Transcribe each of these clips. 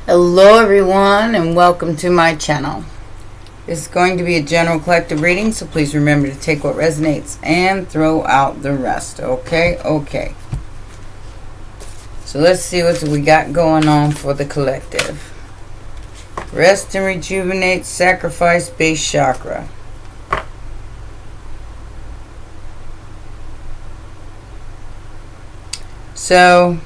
Hello everyone and welcome to my channel. This is going to be a general collective reading, so please remember to take what resonates and throw out the rest. Okay. So let's see what we got going on for the collective. Rest and rejuvenate, sacrifice, base chakra. So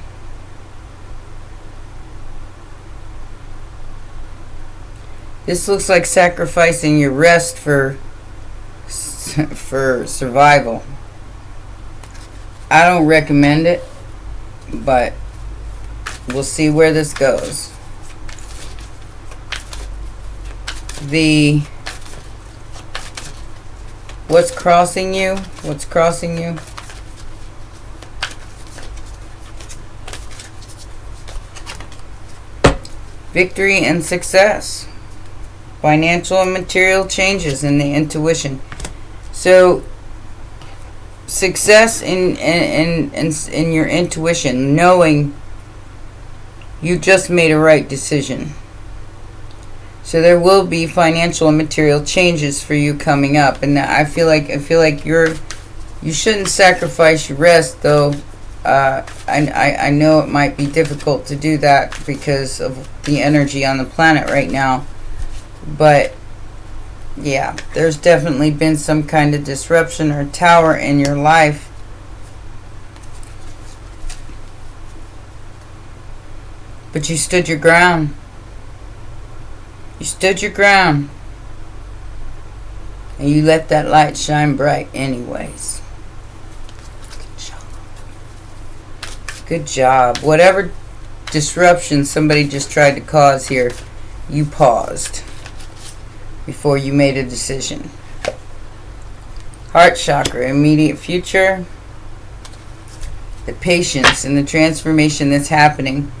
this looks like sacrificing your rest for survival. I don't recommend it, but we'll see where this goes. What's crossing you? Victory and success. Financial and material changes in the intuition. So success in your intuition, knowing you just made a right decision. So there will be financial and material changes for you coming up, and I feel like you shouldn't sacrifice your rest, though. I know it might be difficult to do that because of the energy on the planet right now. But yeah, there's definitely been some kind of disruption or tower in your life. But you stood your ground. And you let that light shine bright anyways. Good job. Whatever disruption somebody just tried to cause here, you paused before you made a decision. Heart chakra, immediate future. The patience and the transformation that's happening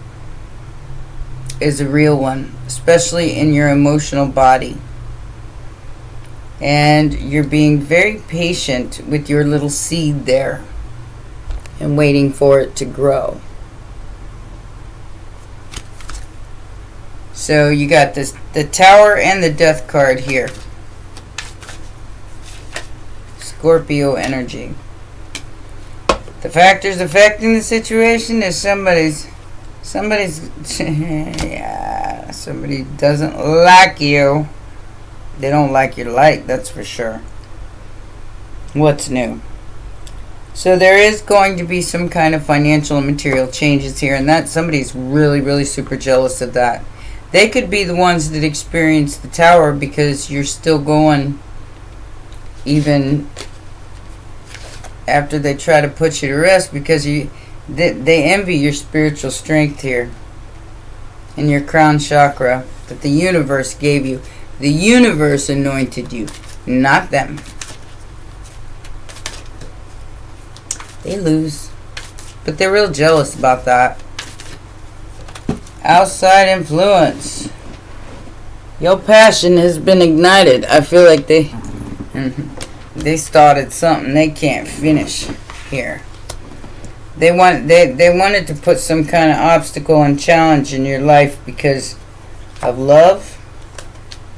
is a real one, especially in your emotional body. And you're being very patient with your little seed there and waiting for it to grow. So you got the Tower and the Death card here. Scorpio energy. The factors affecting the situation is somebody's yeah, somebody doesn't like you. They don't like your light, that's for sure. What's new? So there is going to be some kind of financial and material changes here, and that somebody's really super jealous of that. They could be the ones that experience the Tower because you're still going even after they try to put you to rest, because they envy your spiritual strength here and your crown chakra that the universe gave you. The universe anointed you, not them. They lose, but they're real jealous about that. Outside influence. Your passion has been ignited. I feel like they started something they can't finish here. They wanted to put some kind of obstacle and challenge in your life because of love,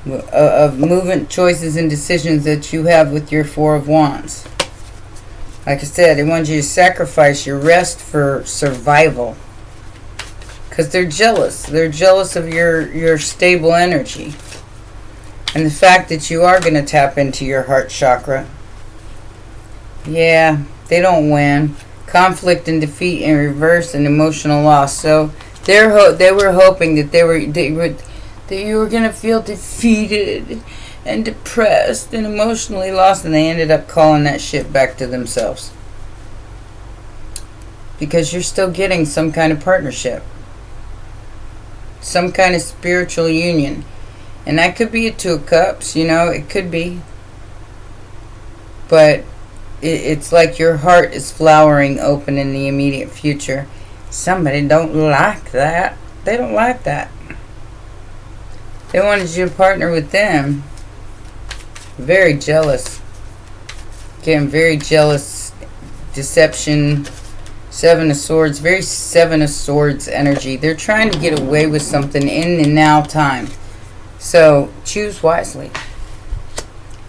of movement, choices, and decisions that you have with your Four of Wands. Like I said, they want you to sacrifice your rest for survival. Because they're jealous. They're jealous of your stable energy. And the fact that you are going to tap into your heart chakra. Yeah, they don't win. Conflict and defeat in reverse and emotional loss. So they were hoping that you were going to feel defeated and depressed and emotionally lost, and they ended up calling that shit back to themselves. Because you're still getting some kind of partnership. Some kind of spiritual union. And that could be a Two of Cups, it could be. But it's like your heart is flowering open in the immediate future. Somebody don't like that. They don't like that. They wanted you to partner with them. Very jealous. Getting very jealous. Deception. Seven of Swords, very Seven of Swords energy. They're trying to get away with something in the now time. So choose wisely.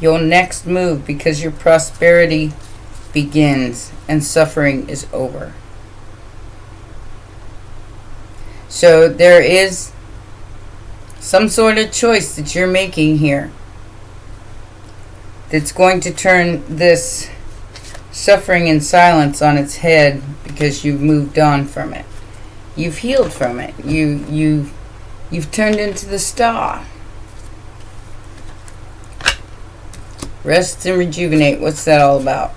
Your next move, because your prosperity begins and suffering is over. So there is some sort of choice that you're making here that's going to turn this suffering in silence on its head, because you've moved on from it. You've healed from it. You've turned into the star. Rest and rejuvenate. What's that all about?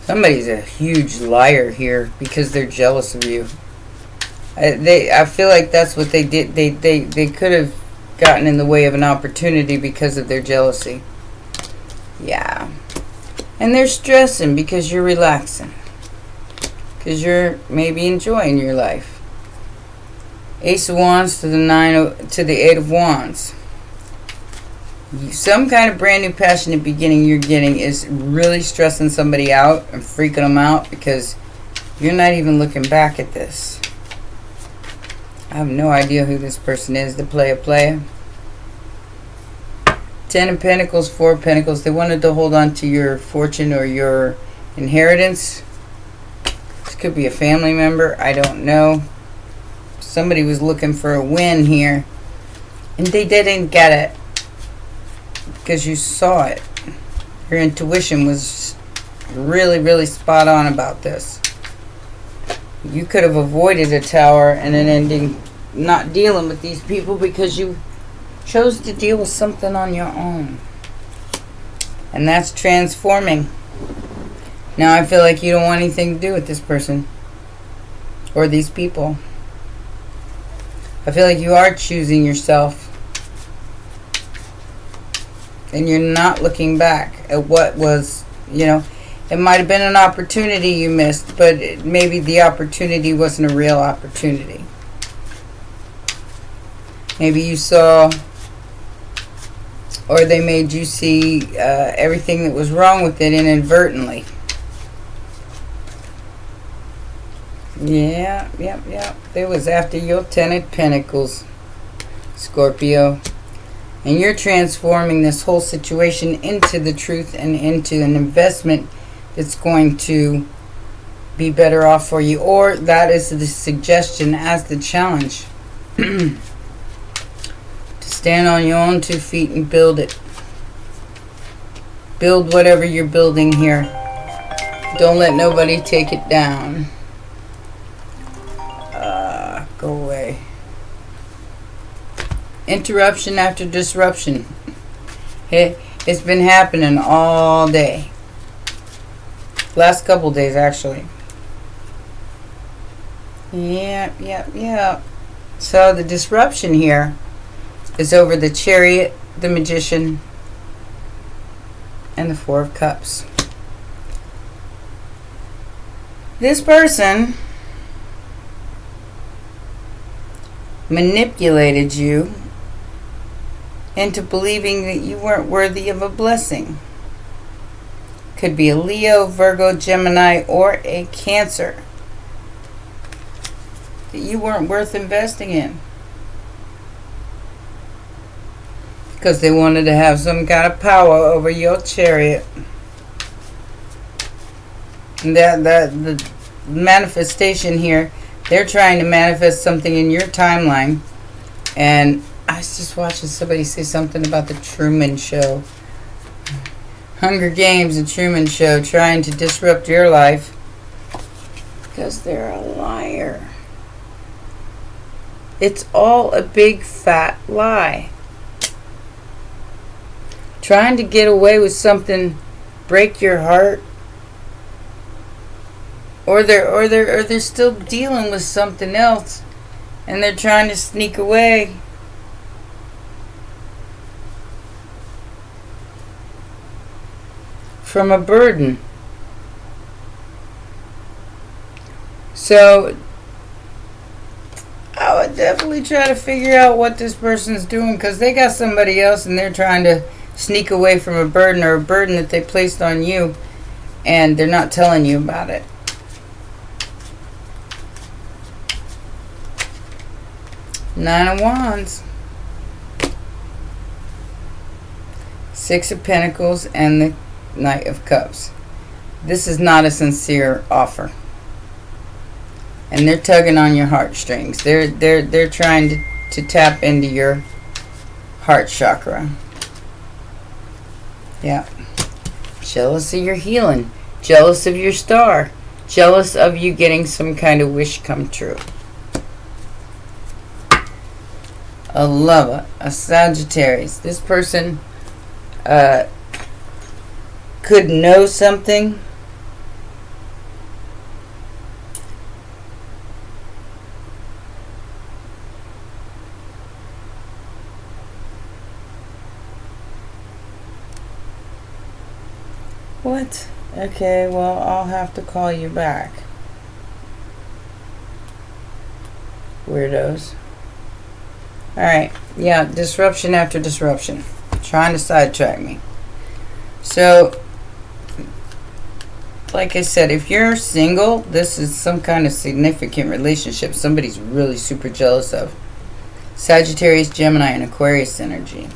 Somebody's a huge liar here because they're jealous of you. I feel like that's what they did. They could have gotten in the way of an opportunity because of their jealousy. Yeah. And they're stressing because you're relaxing. Because you're maybe enjoying your life. Ace of Wands to the Eight of Wands. Some kind of brand new passionate beginning you're getting is really stressing somebody out and freaking them out, because you're not even looking back at this. I have no idea who this person is. The player. Ten of Pentacles, Four of Pentacles. They wanted to hold on to your fortune or your inheritance. This could be a family member. I don't know. Somebody was looking for a win here, and they didn't get it because you saw it. Your intuition was really, really spot on about this. You could have avoided a tower and an ending not dealing with these people because you chose to deal with something on your own. And that's transforming. Now I feel like you don't want anything to do with this person or these people. I feel like you are choosing yourself. And you're not looking back at what was, it might have been an opportunity you missed, but maybe the opportunity wasn't a real opportunity. Maybe you saw, or they made you see everything that was wrong with it inadvertently. Yeah. It was after your Ten of Pentacles, Scorpio. And you're transforming this whole situation into the truth and into an investment that's going to be better off for you. Or that is the suggestion as the challenge. To stand on your own 2 feet and build it. Build whatever you're building here. Don't let nobody take it down. Go away. Interruption after disruption. It's been happening all day. Last couple days, actually. Yeah. So the disruption here is over the Chariot, the Magician, and the Four of Cups. This person manipulated you into believing that you weren't worthy of a blessing. Could be a Leo, Virgo, Gemini, or a Cancer. That you weren't worth investing in. Because they wanted to have some kind of power over your Chariot. And the manifestation here, they're trying to manifest something in your timeline. And I was just watching somebody say something about the Truman Show. Hunger Games and Truman Show trying to disrupt your life. Because they're a liar. It's all a big fat lie. Trying to get away with something, break your heart. Or they're still dealing with something else, and they're trying to sneak away. From a burden. So I would definitely try to figure out what this person's doing, because they got somebody else and they're trying to sneak away from a burden, or a burden that they placed on you, and they're not telling you about it. Nine of Wands. Six of Pentacles and the Knight of Cups. This is not a sincere offer. And they're tugging on your heartstrings. They're trying to tap into your heart chakra. Yeah. Jealous of your healing. Jealous of your star. Jealous of you getting some kind of wish come true. A lover. A Sagittarius. This person could know something. What? Okay, well, I'll have to call you back. Weirdos. Alright, yeah, disruption after disruption. Trying to sidetrack me. So, like I said, if you're single, this is some kind of significant relationship somebody's really super jealous of. Sagittarius, Gemini, and Aquarius energy.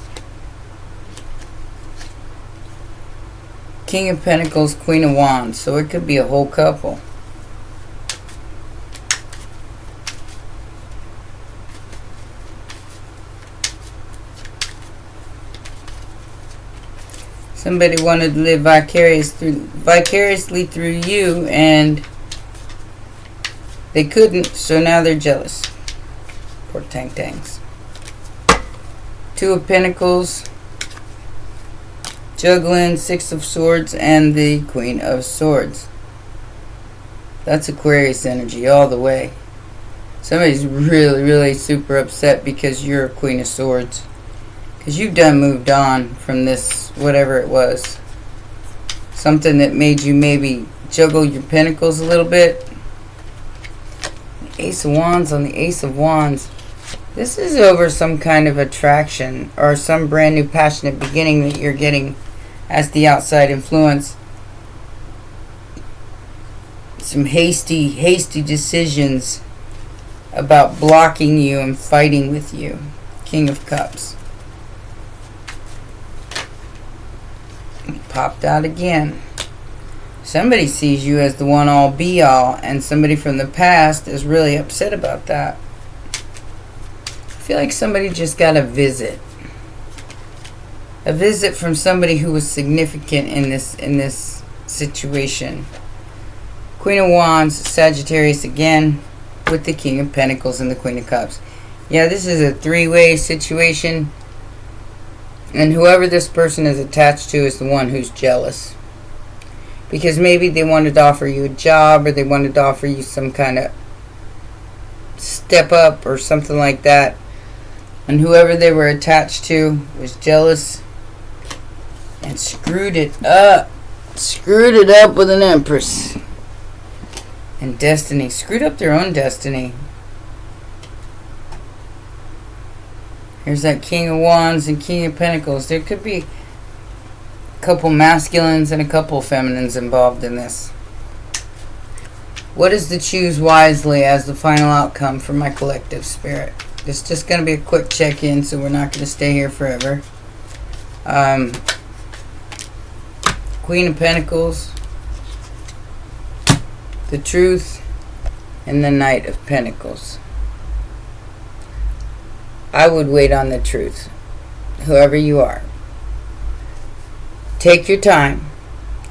King of Pentacles, Queen of Wands. So it could be a whole couple. Somebody wanted to live vicariously through you, and they couldn't, so now they're jealous. Poor tank-tanks. Two of Pentacles, juggling, Six of Swords, and the Queen of Swords. That's Aquarius energy all the way. Somebody's really, really super upset because you're a Queen of Swords. Because you've done moved on from this, whatever it was. Something that made you maybe juggle your pentacles a little bit. Ace of Wands on the Ace of Wands. This is over some kind of attraction or some brand new passionate beginning that you're getting as the outside influence. Some hasty decisions about blocking you and fighting with you. King of Cups. Popped out again. Somebody sees you as the one all be all, and somebody from the past is really upset about that. I feel like somebody just got a visit. A visit from somebody who was significant in this situation. Queen of Wands, Sagittarius again, with the King of Pentacles and the Queen of Cups. Yeah, this is a three-way situation. And whoever this person is attached to is the one who's jealous. Because maybe they wanted to offer you a job, or they wanted to offer you some kind of step up or something like that. And whoever they were attached to was jealous and screwed it up. Screwed it up with an Empress. And destiny. Screwed up their own destiny. Here's that King of Wands and King of Pentacles. There could be a couple masculines and a couple feminines involved in this. What is the choose wisely as the final outcome for my collective spirit? It's just going to be a quick check-in, so we're not going to stay here forever. Queen of Pentacles, the Truth, and the Knight of Pentacles. I would wait on the truth, whoever you are. Take your time,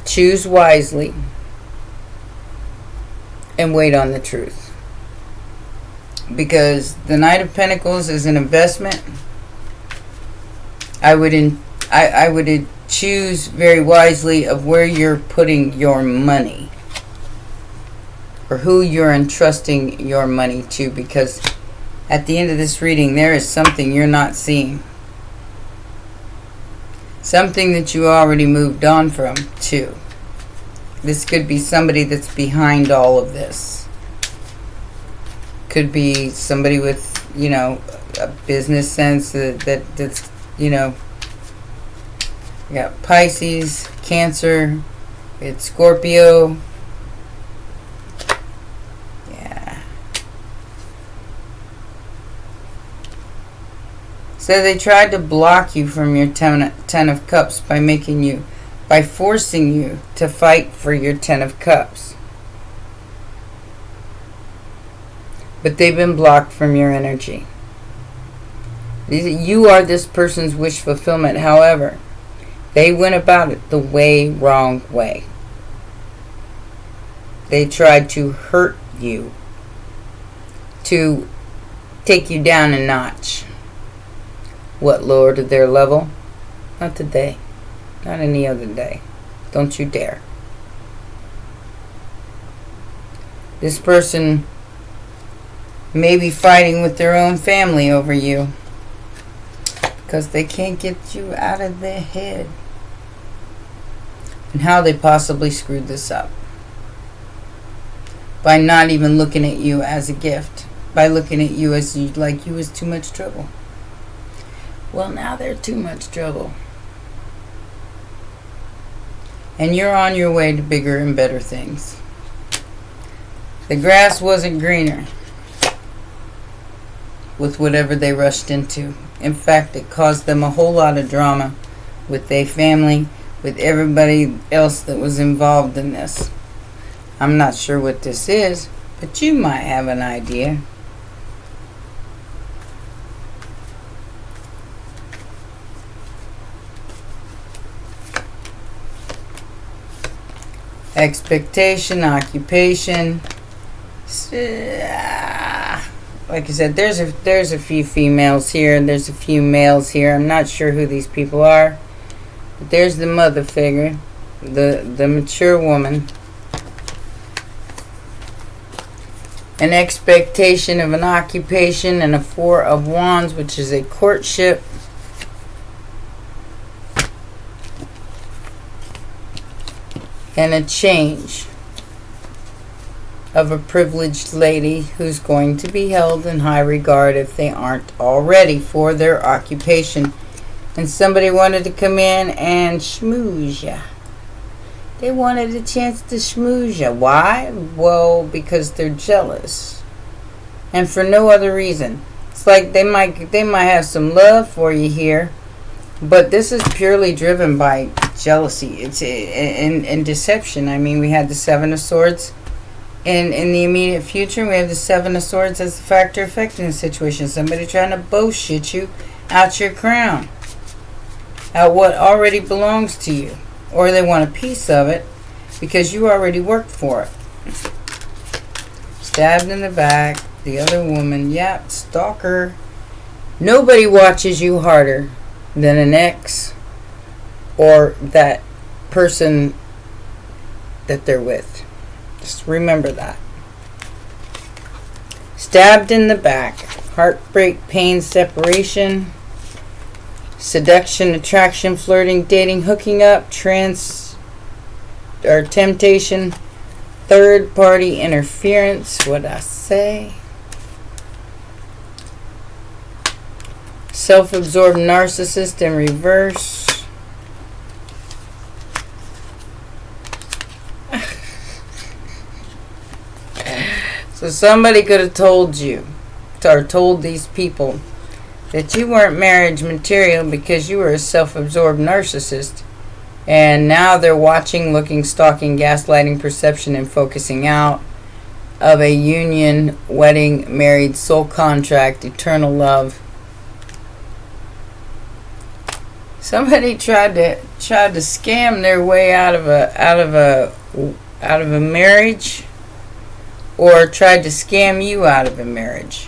choose wisely, and wait on the truth. Because the Knight of Pentacles is an investment. I would choose very wisely of where you're putting your money, or who you're entrusting your money to, because at the end of this reading, there is something you're not seeing. Something that you already moved on from, too. This could be somebody that's behind all of this. Could be somebody with, you know, a business sense that's, you know, We got Pisces, Cancer, it's Scorpio. Yeah. So they tried to block you from your ten of Cups by forcing you to fight for your Ten of Cups. But they've been blocked from your energy. You are this person's wish fulfillment. However, they went about it the wrong way. They tried to hurt you, to take you down a notch. What, lower to their level? Not today. Not any other day. Don't you dare. This person may be fighting with their own family over you because they can't get you out of their head. And how they possibly screwed this up. By not even looking at you as a gift. By looking at you as like you was too much trouble. Well, now they're too much trouble. And you're on your way to bigger and better things. The grass wasn't greener with whatever they rushed into. In fact, it caused them a whole lot of drama with their family, with everybody else that was involved in this. I'm not sure what this is, but you might have an idea. Expectation, occupation. Like I said, there's a few females here and there's a few males here. I'm not sure who these people are. But there's the mother figure, the mature woman. An expectation of an occupation and a Four of Wands, which is a courtship. And a change of a privileged lady who's going to be held in high regard if they aren't already for their occupation. And somebody wanted to come in and schmooze ya. They wanted a chance to schmooze ya. Why? Well, because they're jealous. And for no other reason. It's like they might have some love for you here. But this is purely driven by jealousy. It's in deception. I mean, we had the Seven of Swords in the immediate future. We have the Seven of Swords as the factor affecting the situation. Somebody trying to bullshit you out your crown. Out what already belongs to you. Or they want a piece of it because you already worked for it. Stabbed in the back. The other woman. Yep, stalker. Nobody watches you harder than an ex or that person that they're with. Just remember that. Stabbed in the back. Heartbreak, pain, separation. Seduction, attraction, flirting, dating, hooking up, temptation, third party interference. What'd I say? Self-absorbed narcissist in reverse. So somebody could have told you, or told these people, that you weren't marriage material because you were a self-absorbed narcissist. And now they're watching, looking, stalking, gaslighting, perception, and focusing out of a union, wedding, married, soul contract, eternal love. Somebody tried to scam their way out of a marriage, or tried to scam you out of a marriage.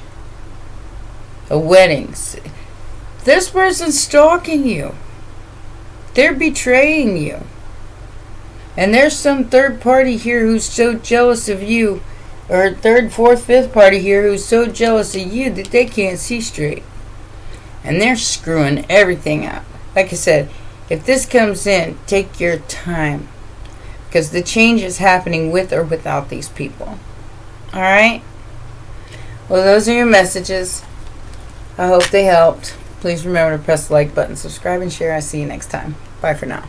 A wedding. This person's stalking you. They're betraying you. And there's some third party here who's so jealous of you, or third, fourth, fifth party here who's so jealous of you that they can't see straight. And they're screwing everything up. Like I said, if this comes in, take your time. Because the change is happening with or without these people. Alright? Well, those are your messages. I hope they helped. Please remember to press the like button, subscribe, and share. I'll see you next time. Bye for now.